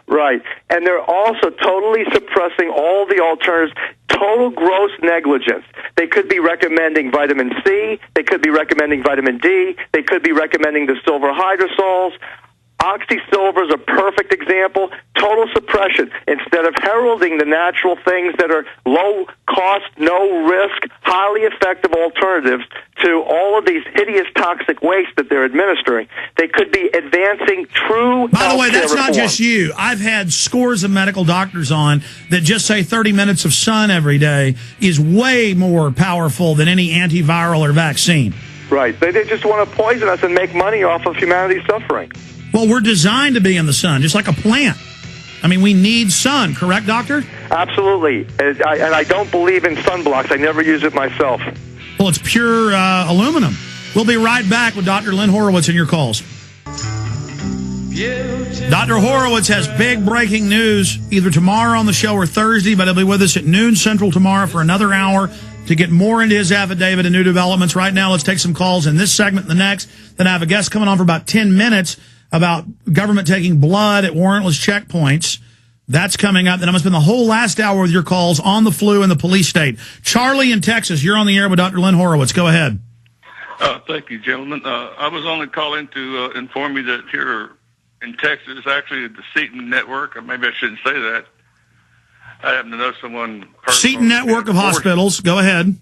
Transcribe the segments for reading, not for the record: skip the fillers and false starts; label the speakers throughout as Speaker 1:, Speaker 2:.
Speaker 1: Right. And they're also totally suppressing all the alternatives. Total gross negligence. They could be recommending vitamin C. They could be recommending vitamin D. They could be recommending the silver hydrosols. Oxysilver is a perfect example. Total suppression. Instead of heralding the natural things that are low cost, no risk, highly effective alternatives to all of these hideous toxic waste that they're administering, they could be advancing true.
Speaker 2: By the way, that's
Speaker 1: reform.
Speaker 2: not just you. I've had scores of medical doctors on that just say 30 minutes of sun every day is way more powerful than any antiviral or vaccine.
Speaker 1: Right. They just want to poison us and make money off of humanity's suffering.
Speaker 2: Well, we're designed to be in the sun, just like a plant. I mean, we need sun, correct, doctor?
Speaker 1: Absolutely. And I don't believe in sunblocks. I never use it myself.
Speaker 2: Well, it's pure aluminum. We'll be right back with Dr. Len Horowitz and your calls. Dr. Horowitz has big breaking news either tomorrow on the show or Thursday, but he'll be with us at noon Central tomorrow for another hour to get more into his affidavit and new developments. Right now, let's take some calls in this segment and the next. Then I have a guest coming on for about 10 minutes about government taking blood at warrantless checkpoints. That's coming up. Then I'm going to spend the whole last hour with your calls on the flu and the police state. Charlie in Texas, you're on the air with Dr. Len Horowitz. Go ahead.
Speaker 3: Thank you, gentlemen. I was only calling to inform you that here in Texas, actually the Seton Network, or maybe I shouldn't say that. I happen to know someone.
Speaker 2: Seton Network of hospitals. Go ahead.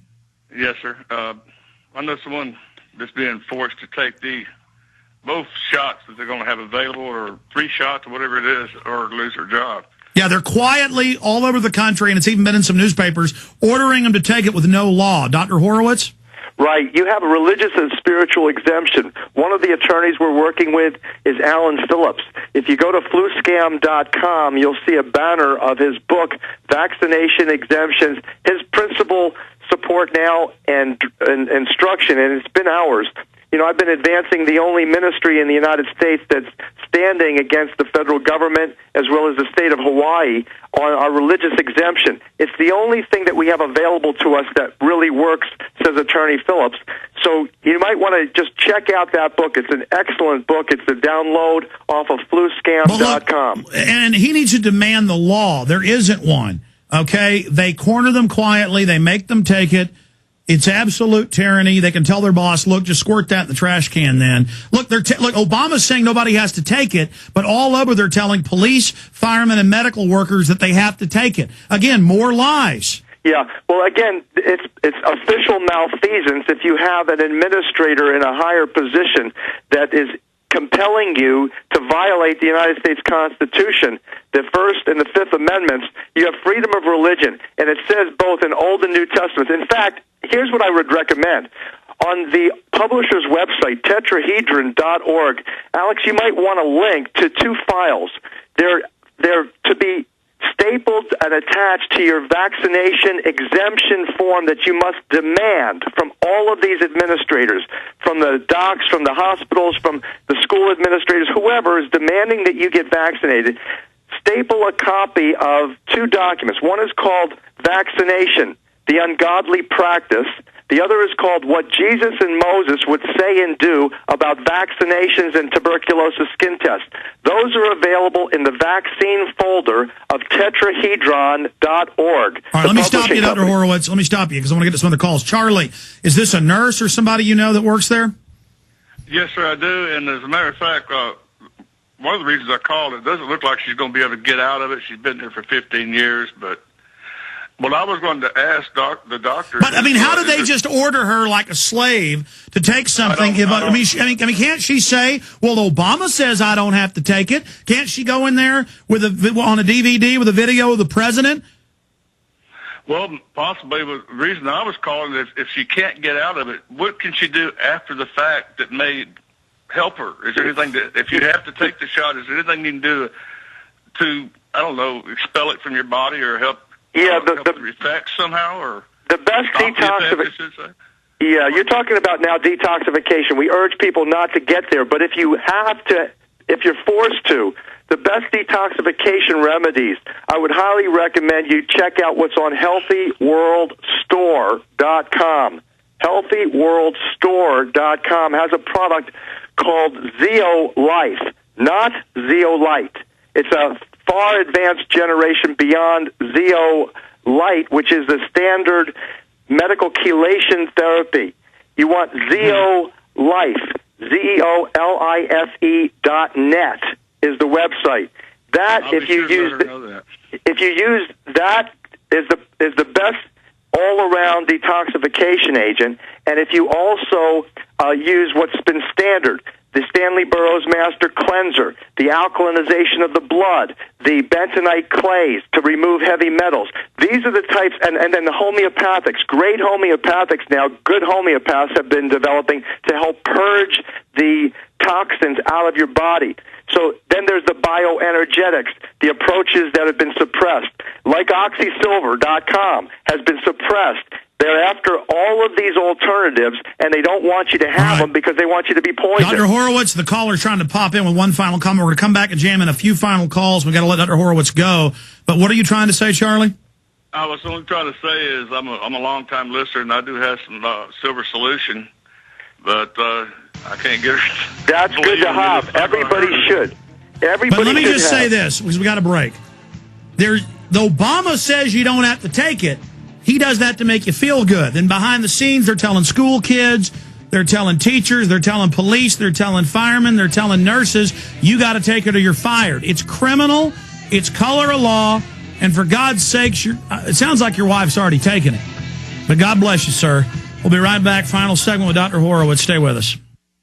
Speaker 3: Yes, sir. I know someone that's being forced to take both shots that they're going to have available, or 3 shots, or whatever it is, or lose their job.
Speaker 2: Yeah, they're quietly all over the country, and it's even been in some newspapers, ordering them to take it with no law. Dr. Horowitz?
Speaker 1: Right. You have a religious and spiritual exemption. One of the attorneys we're working with is Alan Phillips. If you go to fluscam.com, you'll see a banner of his book, Vaccination Exemptions, his principal support now and instruction, and it's been ours. You know, I've been advancing the only ministry in the United States that's standing against the federal government as well as the state of Hawaii on our religious exemption. It's the only thing that we have available to us that really works, says Attorney Phillips. So you might want to just check out that book. It's an excellent book. It's a download off of fluscam.com.
Speaker 2: And he needs to demand the law. There isn't one. Okay? They corner them quietly. They make them take it. It's absolute tyranny. They can tell their boss, look, just squirt that in the trash can then. Look, look, Obama's saying nobody has to take it, but all over they're telling police, firemen, and medical workers that they have to take it. Again, more lies.
Speaker 1: Yeah, well, again, it's official malfeasance if you have an administrator in a higher position that is compelling you to violate the United States Constitution, the First and the Fifth Amendments. You have freedom of religion, and it says both in Old and New Testaments. In fact, here's what I would recommend. On the publisher's website, tetrahedron.org, Alex, you might want to link to 2 files. They're to be stapled and attached to your vaccination exemption form that you must demand from all of these administrators, from the docs, from the hospitals, from the school administrators, whoever is demanding that you get vaccinated. Staple a copy of 2 documents. One is called Vaccination, the Ungodly Practice. The other is called What Jesus and Moses Would Say and Do About Vaccinations and Tuberculosis Skin Tests. Those are available in the vaccine folder of tetrahedron.org.
Speaker 2: All right, let me stop you, Dr. Horowitz. Let me stop you because I want to get to some other calls. Charlie, is this a nurse or somebody you know that works there?
Speaker 3: Yes, sir, I do. And as a matter of fact, one of the reasons I called, it doesn't look like she's going to be able to get out of it. She's been there for 15 years, but well, I was going to ask the doctor.
Speaker 2: But I mean, how do they just order her like a slave to take something? I mean, can't she say, "Well, Obama says I don't have to take it"? Can't she go in there with on a DVD with a video of the president?
Speaker 3: Well, possibly. But the reason I was calling is if she can't get out of it, what can she do after the fact that may help her? Is there anything that, if you have to take the shot, is there anything you can do to I don't know, expel it from your body or help?
Speaker 1: Yeah,
Speaker 3: the effects somehow, or
Speaker 1: the best detoxification. Yeah, you're talking about now detoxification. We urge people not to get there, but if you have to, if you're forced to, the best detoxification remedies, I would highly recommend you check out what's on healthyworldstore.com. Healthyworldstore.com has a product called Zeolife, not Zeolite. It's a far advanced generation beyond Zeo Light, which is the standard medical chelation therapy. You want Zeo Life, ZEOLIFE.net is the website. That if you use that is the best all-around detoxification agent, and if you also use what's been standard, the Stanley Burroughs Master Cleanser, the alkalinization of the blood, the bentonite clays to remove heavy metals. These are the types, and then the homeopathics. Great homeopathics now, good homeopaths have been developing to help purge the toxins out of your body. So then there's the bioenergetics, the approaches that have been suppressed, like oxysilver.com has been suppressed. They're after all of these alternatives, and they don't want you to have them because they want you to be poisoned.
Speaker 2: Dr. Horowitz, the caller's trying to pop in with one final comment. We're going to come back and jam in a few final calls. We've got to let Dr. Horowitz go. But what are you trying to say, Charlie?
Speaker 3: I was only trying to say is I'm a long-time listener, and I do have some silver solution, but I can't get it.
Speaker 1: That's good to have. Everybody should. Everybody
Speaker 2: but let me just
Speaker 1: have.
Speaker 2: say this, because we got a break. The Obama says you don't have to take it. He does that to make you feel good. Then behind the scenes, they're telling school kids, they're telling teachers, they're telling police, they're telling firemen, they're telling nurses, you got to take it or you're fired. It's criminal. It's color of law. And for God's sakes, it sounds like your wife's already taken it. But God bless you, sir. We'll be right back. Final segment with Dr. Horowitz. Stay with us.